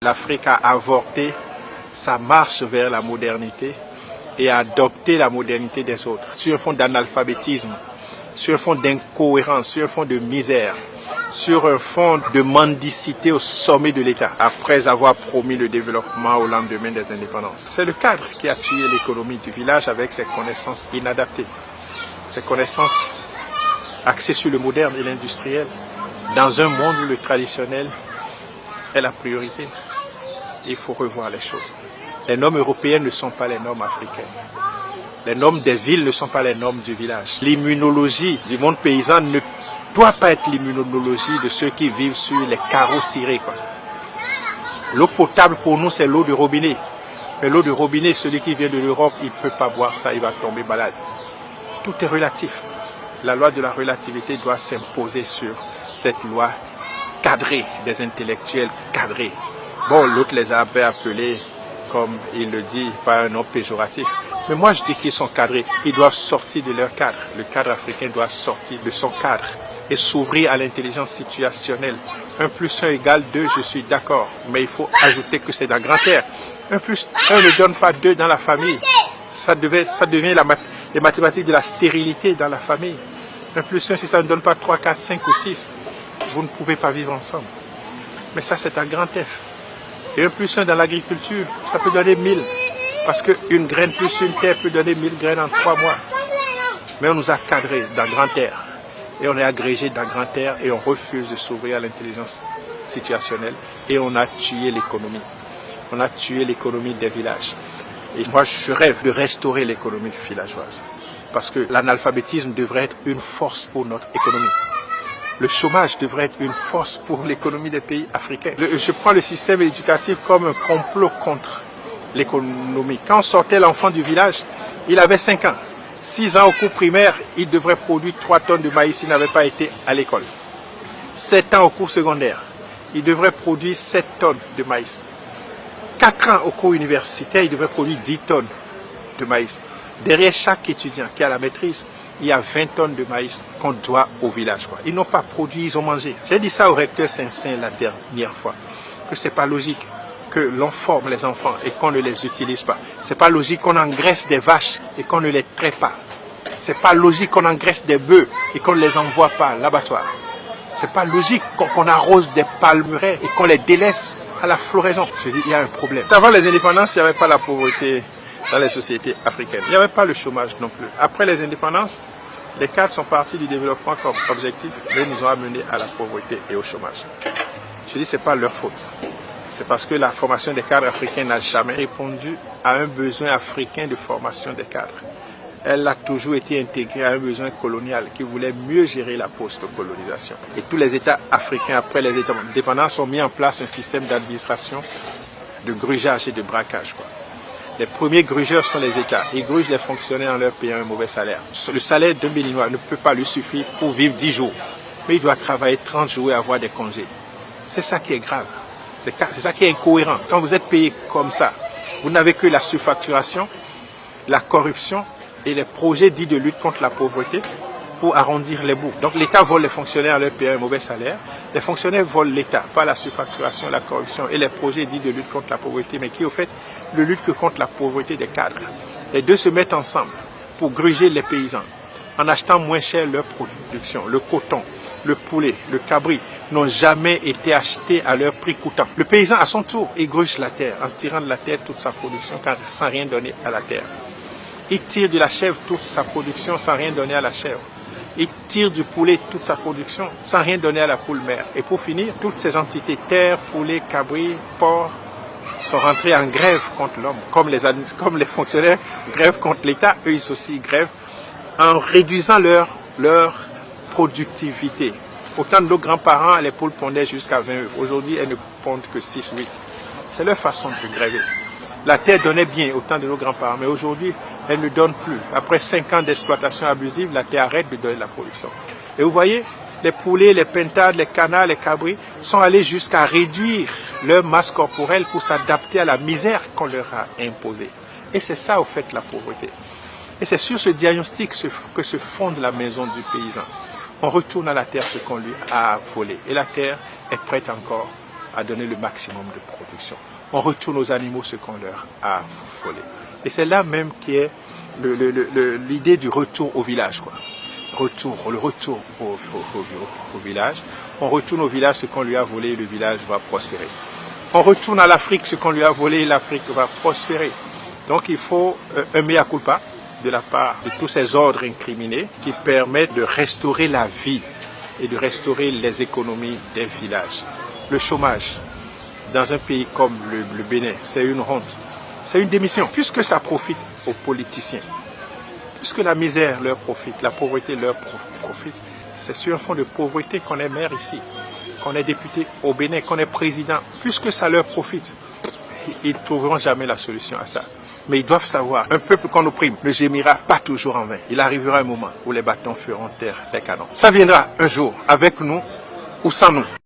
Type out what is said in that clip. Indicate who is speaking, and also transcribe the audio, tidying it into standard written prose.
Speaker 1: l'Afrique a avorté sa marche vers la modernité et a adopté la modernité des autres sur un fond d'analphabétisme, sur un fond d'incohérence, sur un fond de misère, sur un fond de mendicité au sommet de l'État, après avoir promis le développement au lendemain des indépendances. C'est le cadre qui a tué l'économie du village avec ses connaissances inadaptées, ses connaissances axées sur le moderne et l'industriel, dans un monde où le traditionnel est la priorité. Il faut revoir les choses. Les normes européennes ne sont pas les normes africaines. Les normes des villes ne sont pas les normes du village. L'immunologie du monde paysan ne doit pas être l'immunologie de ceux qui vivent sur les carreaux cirés. L'eau potable pour nous, c'est l'eau de robinet. Mais l'eau de robinet, celui qui vient de l'Europe, il ne peut pas boire ça, il va tomber malade. Tout est relatif. La loi de la relativité doit s'imposer sur cette loi cadrée, des intellectuels cadrés. Bon, l'autre les a appelés, comme il le dit, par un nom péjoratif. Mais moi, je dis qu'ils sont cadrés. Ils doivent sortir de leur cadre. Le cadre africain doit sortir de son cadre et s'ouvrir à l'intelligence situationnelle. 1 plus 1 égale 2, je suis d'accord. Mais il faut ajouter que c'est dans grand air. 1 plus 1 ne donne pas 2 dans la famille. Ça devient les mathématiques de la stérilité dans la famille. 1 plus 1, si ça ne donne pas 3, 4, 5 ou 6, vous ne pouvez pas vivre ensemble. Mais ça, c'est un grand F. Et 1 plus 1 dans l'agriculture, ça peut donner 1000. Parce qu'une graine plus une terre peut donner 1000 graines en 3 mois. Mais on nous a cadrés dans grand air. Et on est agrégé dans grand air et on refuse de s'ouvrir à l'intelligence situationnelle. Et on a tué l'économie. On a tué l'économie des villages. Et moi, je rêve de restaurer l'économie villageoise. Parce que l'analphabétisme devrait être une force pour notre économie. Le chômage devrait être une force pour l'économie des pays africains. Je prends le système éducatif comme un complot contre l'économie. Quand on sortait l'enfant du village, il avait 5 ans. 6 ans au cours primaire, il devrait produire 3 tonnes de maïs s'il n'avait pas été à l'école. 7 ans au cours secondaire, il devrait produire 7 tonnes de maïs. 4 ans au cours universitaire, il devrait produire 10 tonnes de maïs. Derrière chaque étudiant qui a la maîtrise, il y a 20 tonnes de maïs qu'on doit au village. Ils n'ont pas produit, ils ont mangé. J'ai dit ça au recteur Saint-Saint la dernière fois, que ce n'est pas logique que l'on forme les enfants et qu'on ne les utilise pas. Ce n'est pas logique qu'on engraisse des vaches et qu'on ne les traite pas. Ce n'est pas logique qu'on engraisse des bœufs et qu'on ne les envoie pas à l'abattoir. Ce n'est pas logique qu'on arrose des palmeraies et qu'on les délaisse à la floraison. Je dis, il y a un problème. Avant les indépendances, il n'y avait pas la pauvreté dans les sociétés africaines. Il n'y avait pas le chômage non plus. Après les indépendances, les cadres sont partis du développement comme objectif, mais ils nous ont amenés à la pauvreté et au chômage. Je dis, ce n'est pas leur faute. C'est parce que la formation des cadres africains n'a jamais répondu à un besoin africain de formation des cadres. Elle a toujours été intégrée à un besoin colonial qui voulait mieux gérer la post-colonisation. Et tous les États africains, après les indépendances, ont mis en place un système d'administration, de grugeage et de braquage. Les premiers grugeurs sont les États. Ils grugent les fonctionnaires en leur payant un mauvais salaire. Le salaire d'un Béninois ne peut pas lui suffire pour vivre 10 jours. Mais il doit travailler 30 jours et avoir des congés. C'est ça qui est grave. C'est ça qui est incohérent. Quand vous êtes payé comme ça, vous n'avez que la surfacturation, la corruption et les projets dits de lutte contre la pauvreté pour arrondir les bouts. Donc l'État vole les fonctionnaires en leur payant un mauvais salaire. Les fonctionnaires volent l'État, pas la surfacturation, la corruption et les projets dits de lutte contre la pauvreté, mais qui au fait ne luttent que contre la pauvreté des cadres. Les deux se mettent ensemble pour gruger les paysans en achetant moins cher leur production. Le coton, le poulet, le cabri n'ont jamais été achetés à leur prix coûtant. Le paysan, à son tour, égruge la terre en tirant de la terre toute sa production sans rien donner à la terre. Il tire de la chèvre toute sa production sans rien donner à la chèvre. Il tire du poulet toute sa production sans rien donner à la poule mère. Et pour finir, toutes ces entités, terre, poulet, cabri, porc, sont rentrés en grève contre l'homme. Comme les fonctionnaires grèvent contre l'État, eux ils aussi grèvent en réduisant leur productivité. Autant de nos grands-parents, les poules pondaient jusqu'à 20 œufs. Aujourd'hui, elles ne pondent que 6 ou 8. C'est leur façon de gréver. La terre donnait bien au temps de nos grands-parents, mais aujourd'hui, elle ne donne plus. Après 5 ans d'exploitation abusive, la terre arrête de donner la production. Et vous voyez, les poulets, les pintades, les canards, les cabris sont allés jusqu'à réduire leur masse corporelle pour s'adapter à la misère qu'on leur a imposée. Et c'est ça, au fait, la pauvreté. Et c'est sur ce diagnostic que se fonde la maison du paysan. On retourne à la terre ce qu'on lui a volé. Et la terre est prête encore à donner le maximum de production. On retourne aux animaux ce qu'on leur a volé. Et c'est là même qui est l'idée du retour au village, quoi. Le retour au village. On retourne au village ce qu'on lui a volé, le village va prospérer. On retourne à l'Afrique ce qu'on lui a volé, l'Afrique va prospérer. Donc il faut un mea culpa de la part de tous ces ordres incriminés qui permettent de restaurer la vie et de restaurer les économies des villages. Le chômage dans un pays comme le Bénin, c'est une honte. C'est une démission, puisque ça profite aux politiciens. Puisque la misère leur profite, la pauvreté leur profite. C'est sur un fond de pauvreté qu'on est maire ici, qu'on est député au Bénin, qu'on est président. Puisque ça leur profite, ils ne trouveront jamais la solution à ça. Mais ils doivent savoir, un peuple qu'on opprime ne gémira pas toujours en vain. Il arrivera un moment où les bâtons feront taire les canons. Ça viendra un jour, avec nous ou sans nous.